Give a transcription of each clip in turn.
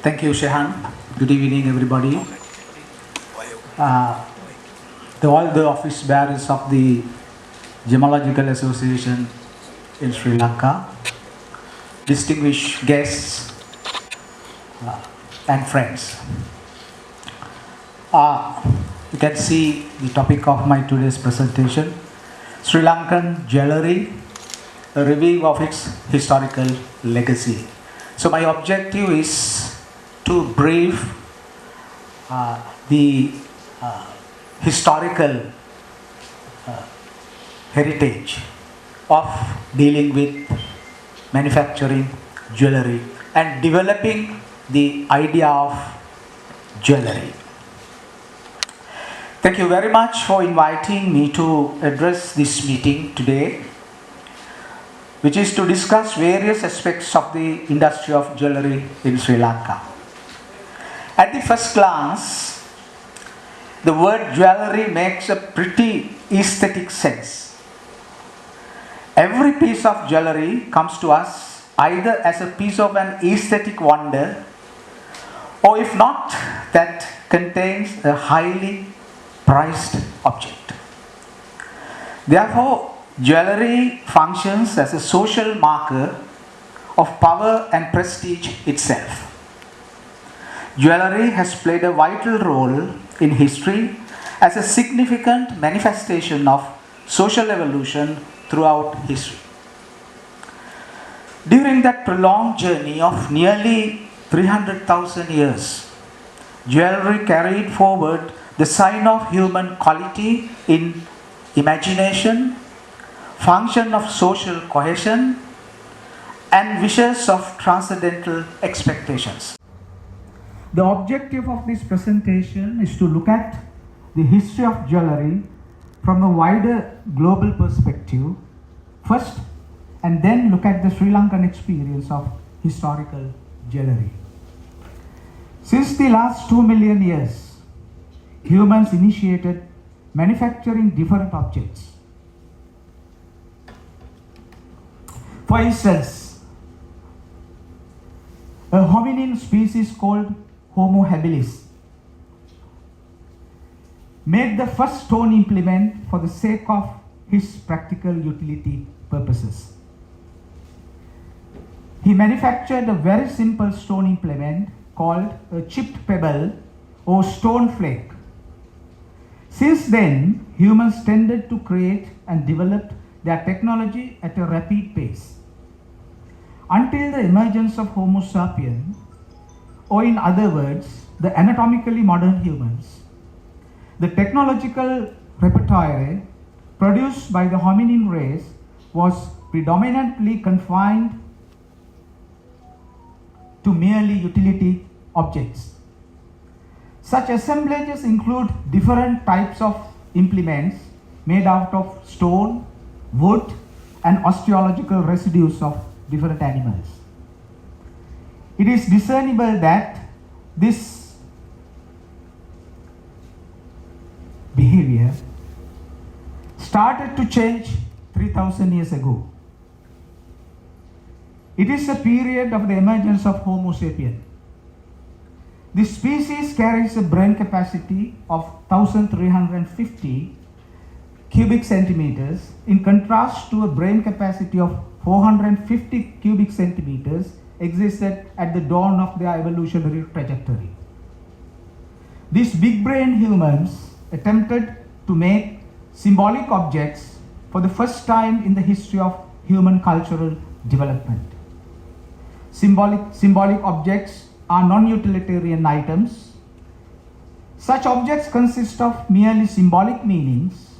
Thank you, Shehan. Good evening, everybody. All the office bearers of the Gemological Association in Sri Lanka, distinguished guests and friends. You can see the topic of my today's presentation, Sri Lankan jewellery, a review of its historical legacy. So my objective is to brief the historical heritage of dealing with manufacturing jewellery and developing the idea of jewellery. Thank you very much for inviting me to address this meeting today, which is to discuss various aspects of the industry of jewellery in Sri Lanka. At the first glance, the word jewellery makes a pretty aesthetic sense. Every piece of jewellery comes to us either as a piece of an aesthetic wonder, or if not, that contains a highly prized object. Therefore, jewellery functions as a social marker of power and prestige itself. Jewellery has played a vital role in history as a significant manifestation of social evolution throughout history. During that prolonged journey of nearly 300,000 years, jewellery carried forward the sign of human quality in imagination, function of social cohesion, and wishes of transcendental expectations. The objective of this presentation is to look at the history of jewellery from a wider global perspective first, and then look at the Sri Lankan experience of historical jewellery. Since the last 2 million years, humans initiated manufacturing different objects. For instance, a hominin species called Homo habilis made the first stone implement for the sake of his practical utility purposes. He manufactured a very simple stone implement called a chipped pebble or stone flake. Since then, humans tended to create and develop their technology at a rapid pace. Until the emergence of Homo sapiens, or in other words, the anatomically modern humans, the technological repertoire produced by the hominin race was predominantly confined to merely utility objects. Such assemblages include different types of implements made out of stone, wood, and osteological residues of different animals. It is discernible that this behavior started to change 3,000 years ago. It is a period of the emergence of Homo sapiens. This species carries a brain capacity of 1,350 cubic centimeters in contrast to a brain capacity of 450 cubic centimeters existed at the dawn of their evolutionary trajectory. These big brain humans attempted to make symbolic objects for the first time in the history of human cultural development. Symbolic objects are non-utilitarian items. Such objects consist of merely symbolic meanings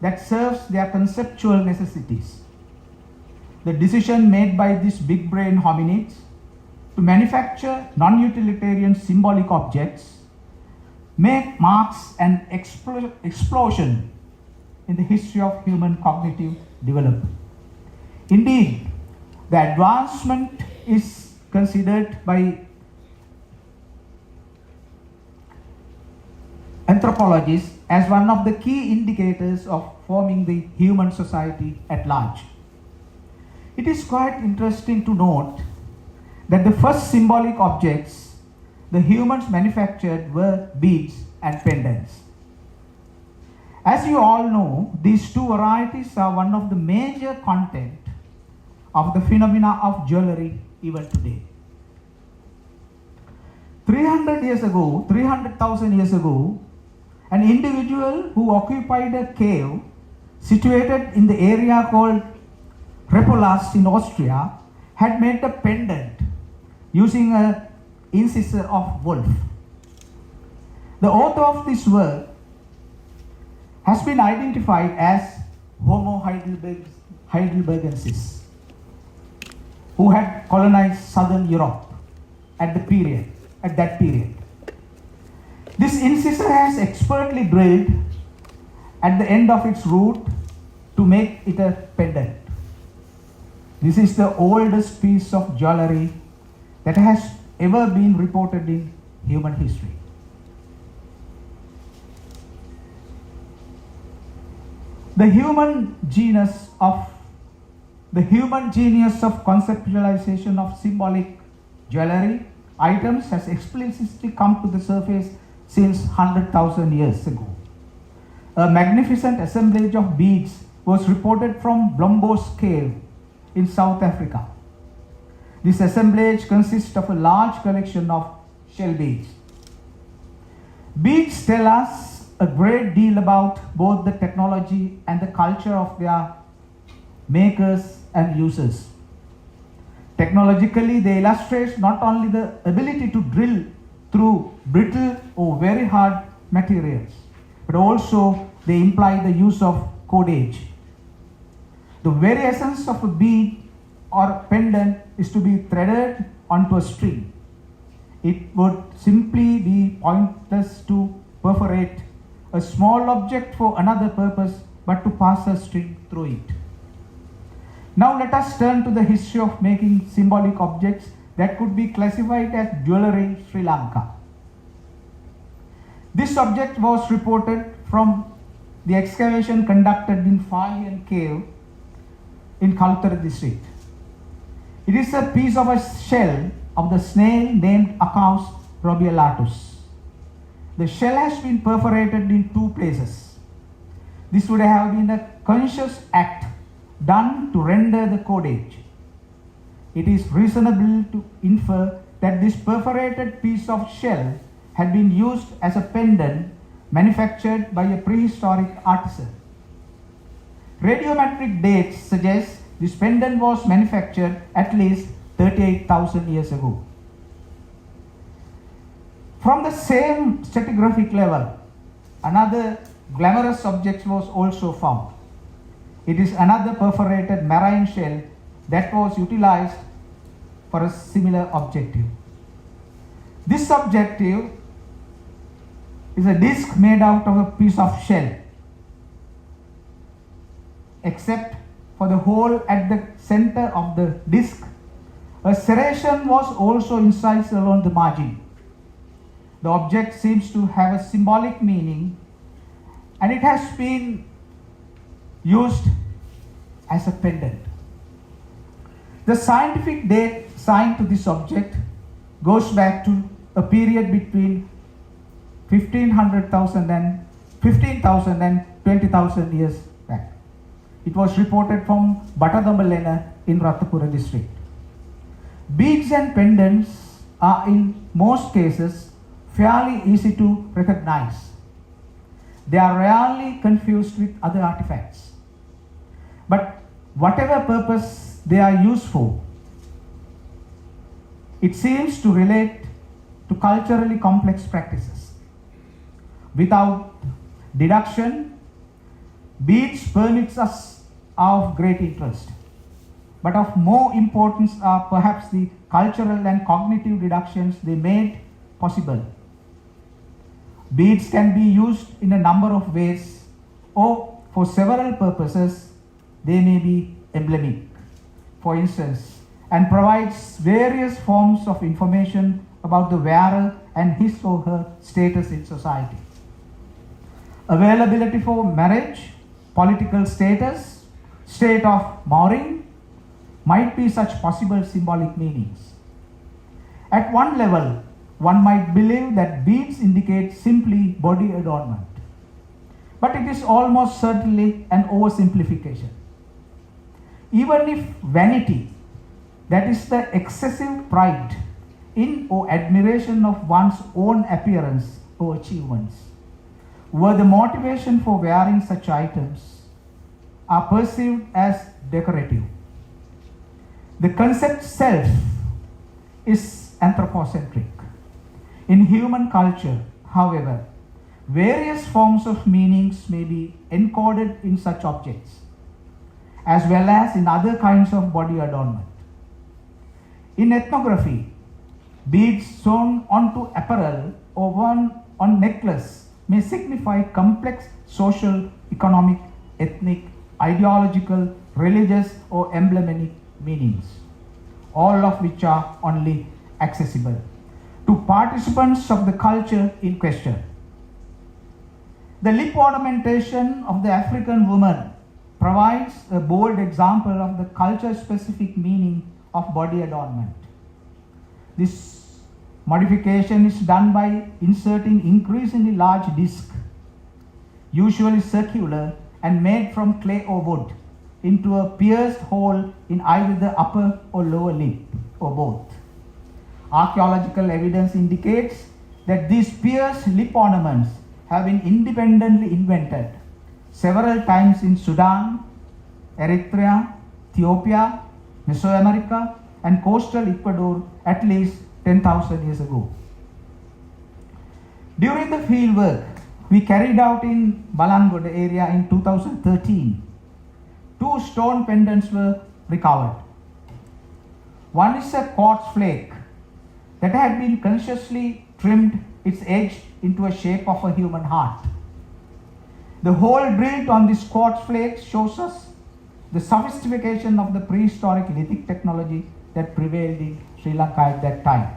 that serves their conceptual necessities. The decision made by these big brain hominids to manufacture non-utilitarian symbolic objects marks an explosion in the history of human cognitive development. Indeed, the advancement is considered by anthropologists as one of the key indicators of forming the human society at large. It is quite interesting to note that the first symbolic objects the humans manufactured were beads and pendants. As you all know, these two varieties are one of the major content of the phenomena of jewellery even today. 300,000 years ago, an individual who occupied a cave situated in the area called Repolast in Austria had made a pendant using an incisor of wolf. The author of this work has been identified as Homo heidelbergensis, who had colonized southern Europe at that period. This incisor has expertly drilled at the end of its root to make it a pendant. This is the oldest piece of jewellery that has ever been reported in human history. The human genius of conceptualization of symbolic jewellery items has explicitly come to the surface since 100,000 years ago. A magnificent assemblage of beads was reported from Blombos Cave in South Africa. This assemblage consists of a large collection of shell beads. Beads tell us a great deal about both the technology and the culture of their makers and users. Technologically, they illustrate not only the ability to drill through brittle or very hard materials, but also they imply the use of cordage. The very essence of a bead or pendant is to be threaded onto a string. It would simply be pointless to perforate a small object for another purpose but to pass a string through it. Now let us turn to the history of making symbolic objects that could be classified as jewellery in Sri Lanka. This object was reported from the excavation conducted in Falian Cave in Kalutara district. It is a piece of a shell of the snail named Acaus robielatus. The shell has been perforated in two places. This would have been a conscious act done to render the cordage. It is reasonable to infer that this perforated piece of shell had been used as a pendant manufactured by a prehistoric artisan. Radiometric dates suggest this pendant was manufactured at least 38,000 years ago. From the same stratigraphic level, another glamorous object was also found. It is another perforated marine shell that was utilized for a similar objective. This objective is a disc made out of a piece of shell, except for the hole at the center of the disc. A serration was also incised along the margin. The object seems to have a symbolic meaning, and it has been used as a pendant. The scientific date assigned to this object goes back to a period between 15,000 and 20,000 years back. It was reported from Batadambalena in Ratapura district. Beads and pendants are in most cases fairly easy to recognize. They are rarely confused with other artifacts. But whatever purpose they are used for, it seems to relate to culturally complex practices. Without deduction, beads permits us are of great interest. But of more importance are perhaps the cultural and cognitive deductions they made possible. Beads can be used in a number of ways, or for several purposes they may be emblemic, for instance, and provides various forms of information about the wearer and his or her status in society. Availability for marriage, political status, state of mourning might be such possible symbolic meanings. At one level, one might believe that beads indicate simply body adornment. But it is almost certainly an oversimplification. Even if vanity, that is the excessive pride in or admiration of one's own appearance or achievements, were the motivation for wearing such items, are perceived as decorative. The concept self is anthropocentric. In human culture, however, various forms of meanings may be encoded in such objects, as well as in other kinds of body adornment. In ethnography, beads sewn onto apparel or worn on necklace may signify complex social, economic, ethnic, ideological, religious, or emblematic meanings, all of which are only accessible to participants of the culture in question. The lip ornamentation of the African woman provides a bold example of the culture-specific meaning of body adornment. This modification is done by inserting increasingly large discs, usually circular and made from clay or wood, into a pierced hole in either the upper or lower lip, or both. Archaeological evidence indicates that these pierced lip ornaments have been independently invented several times in Sudan, Eritrea, Ethiopia, Mesoamerica, and coastal Ecuador at least 10,000 years ago. During the field work we carried out in Balangod area in 2013, 2 stone pendants were recovered. One is a quartz flake that had been consciously trimmed its edge into a shape of a human heart. The hole drilled on this quartz flake shows us the sophistication of the prehistoric lithic technology that prevailed in Sri Lanka at that time.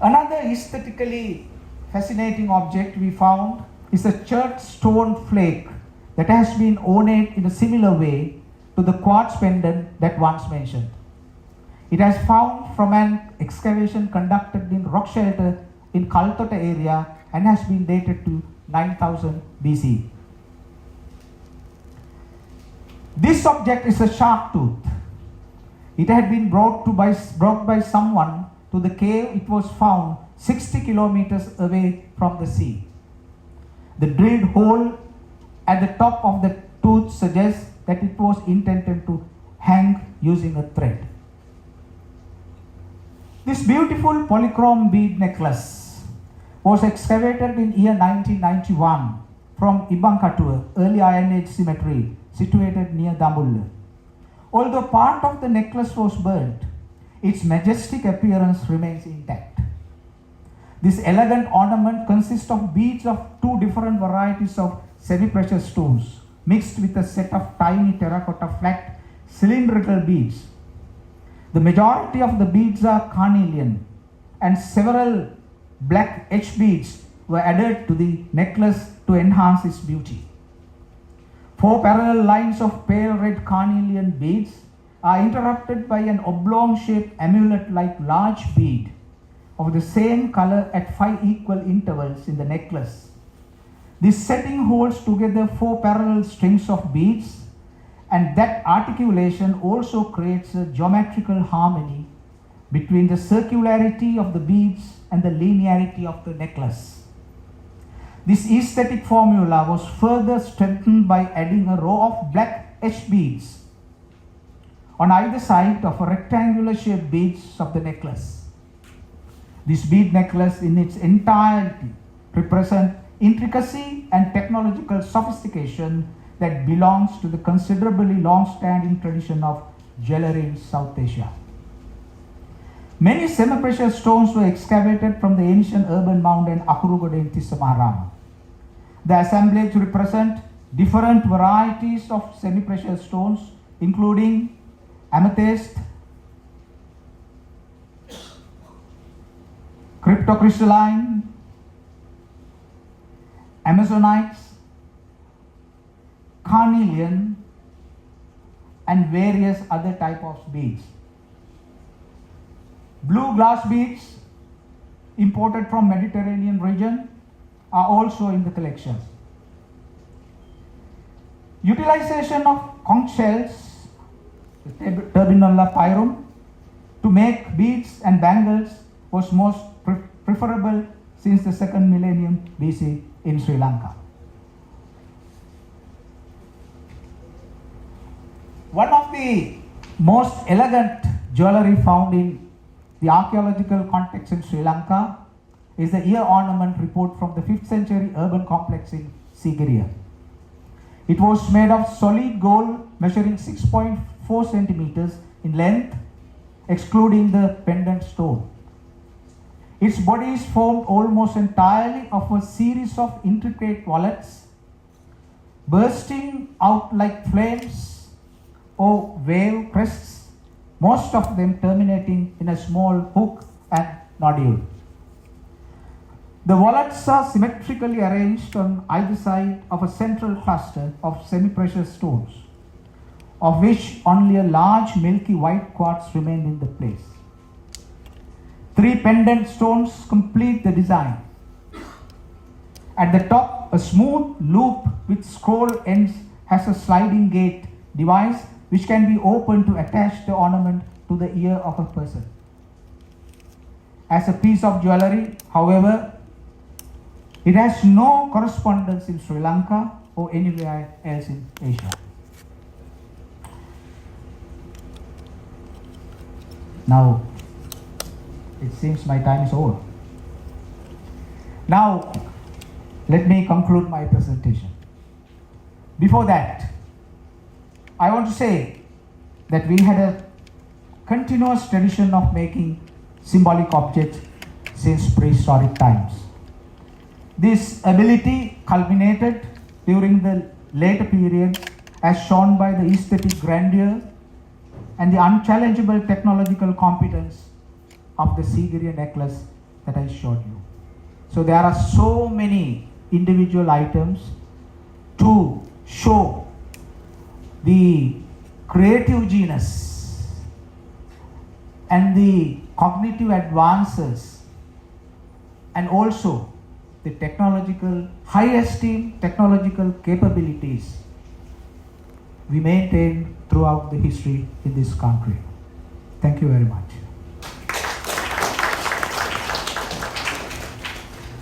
Another aesthetically fascinating object we found is a church stone flake that has been ornate in a similar way to the quartz pendant that once mentioned. It has found from an excavation conducted in rock shelter in Kaltota area and has been dated to 9000 BC. This object is a shark tooth. It had been brought by someone to the cave. It was found 60 kilometers away from the sea. The drilled hole at the top of the tooth suggests that it was intended to hang using a thread. This beautiful polychrome bead necklace was excavated in year 1991 from Ibankatua, early Iron Age cemetery situated near Dambulla. Although part of the necklace was burnt, its majestic appearance remains intact. This elegant ornament consists of beads of 2 different varieties of semi-precious stones mixed with a set of tiny terracotta flat cylindrical beads. The majority of the beads are carnelian, and several black edge beads were added to the necklace to enhance its beauty. 4 parallel lines of pale red carnelian beads are interrupted by an oblong-shaped amulet-like large bead of the same color at 5 equal intervals in the necklace. This setting holds together 4 parallel strings of beads, and that articulation also creates a geometrical harmony between the circularity of the beads and the linearity of the necklace. This aesthetic formula was further strengthened by adding a row of black edge beads on either side of a rectangular shaped beads of the necklace. This bead necklace in its entirety represents intricacy and technological sophistication that belongs to the considerably long-standing tradition of jewellery in South Asia. Many semi-precious stones were excavated from the ancient urban mountain Akurugode in Tissamarama. The assemblage represent different varieties of semi-precious stones, including amethyst, cryptocrystalline, amazonites, carnelian, and various other types of beads. Blue glass beads imported from Mediterranean region are also in the collections. Utilization of conch shells, the Turbinella pyrum, to make beads and bangles was most preferable since the 2nd millennium BC in Sri Lanka. One of the most elegant jewellery found in the archaeological context in Sri Lanka is the ear ornament report from the 5th century urban complex in Sigiriya. It was made of solid gold measuring 6.4 centimeters in length, excluding the pendant stone. Its body is formed almost entirely of a series of intricate wallets, bursting out like flames or wave crests, most of them terminating in a small hook and nodule. The wallets are symmetrically arranged on either side of a central cluster of semi-precious stones, of which only a large milky white quartz remained in the place. 3 pendant stones complete the design. At the top, a smooth loop with scroll ends has a sliding gate device which can be opened to attach the ornament to the ear of a person. As a piece of jewellery, however, it has no correspondence in Sri Lanka or anywhere else in Asia. Now, it seems my time is over. Now, let me conclude my presentation. Before that, I want to say that we had a continuous tradition of making symbolic objects since prehistoric times. This ability culminated during the later period as shown by the aesthetic grandeur and the unchallengeable technological competence of the Sigiriya necklace that I showed you. So there are so many individual items to show the creative genius and the cognitive advances and also the technological, high esteem technological capabilities we maintain throughout the history in this country. Thank you very much.